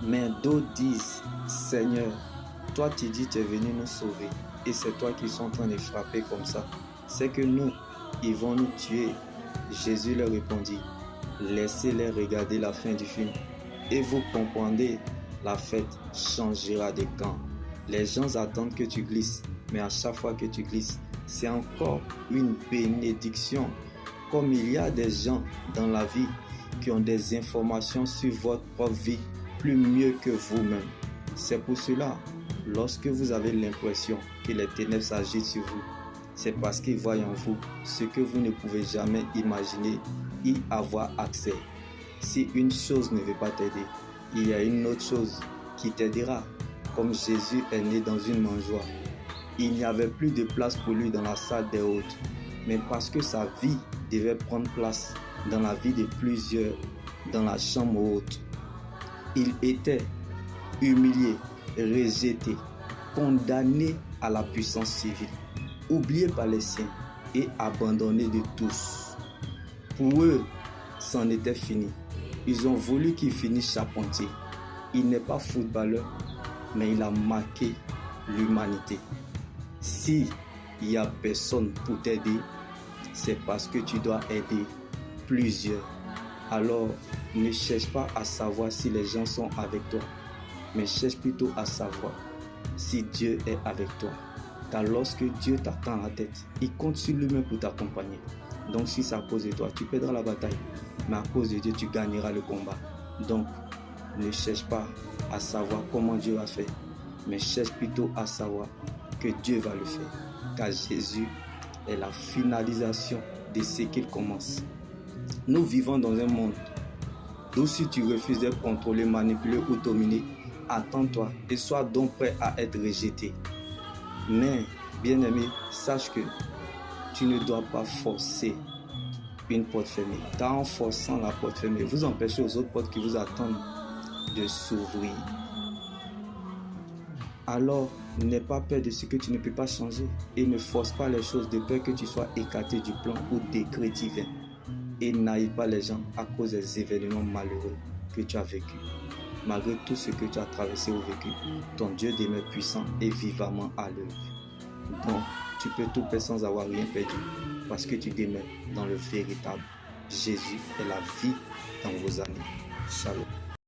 Mais d'autres disent, Seigneur, toi tu dis tu es venu nous sauver et c'est toi qui sont en train de frapper comme ça. C'est que nous, ils vont nous tuer. Jésus leur répondit, laissez-les regarder la fin du film et vous comprendrez, la fête changera de camp. Les gens attendent que tu glisses, mais à chaque fois que tu glisses, c'est encore une bénédiction. Comme il y a des gens dans la vie qui ont des informations sur votre propre vie plus mieux que vous-même. C'est pour cela, lorsque vous avez l'impression que les ténèbres s'agitent sur vous, c'est parce qu'ils voient en vous ce que vous ne pouvez jamais imaginer y avoir accès. Si une chose ne veut pas t'aider, il y a une autre chose qui t'aidera. Comme Jésus est né dans une mangeoire, il n'y avait plus de place pour lui dans la salle des hôtes. Mais parce que sa vie devait prendre place dans la vie de plusieurs, dans la chambre haute, il était humilié, rejeté, condamné à la puissance civile, oublié par les siens et abandonné de tous. Pour eux, c'en était fini. Ils ont voulu qu'il finisse charpentier. Il n'est pas footballeur, mais il a marqué l'humanité. Si il n'y a personne pour t'aider, c'est parce que tu dois aider plusieurs. Alors, ne cherche pas à savoir si les gens sont avec toi, mais cherche plutôt à savoir si Dieu est avec toi. Car lorsque Dieu t'attend à la tête, il compte sur lui-même pour t'accompagner. Donc si c'est à cause de toi, tu perdras la bataille, mais à cause de Dieu, tu gagneras le combat. Donc, ne cherche pas à savoir comment Dieu va faire, mais cherche plutôt à savoir que Dieu va le faire. Car Jésus est la finalisation de ce qu'il commence. Nous vivons dans un monde où si tu refuses d'être contrôlé, manipulé ou dominé, attends-toi et sois donc prêt à être rejeté. Mais, bien-aimé, sache que tu ne dois pas forcer une porte fermée. Car en forçant la porte fermée, vous empêchez aux autres portes qui vous attendent de s'ouvrir. Alors, n'aie pas peur de ce que tu ne peux pas changer et ne force pas les choses de peur que tu sois écarté du plan ou décret divin. Et n'aille pas les gens à cause des événements malheureux que tu as vécu. Malgré tout ce que tu as traversé ou vécu, ton Dieu demeure puissant et vivamment à l'œuvre. Donc, tu peux tout faire sans avoir rien perdu parce que tu demeures dans le véritable. Jésus est la vie dans vos années. Shalom.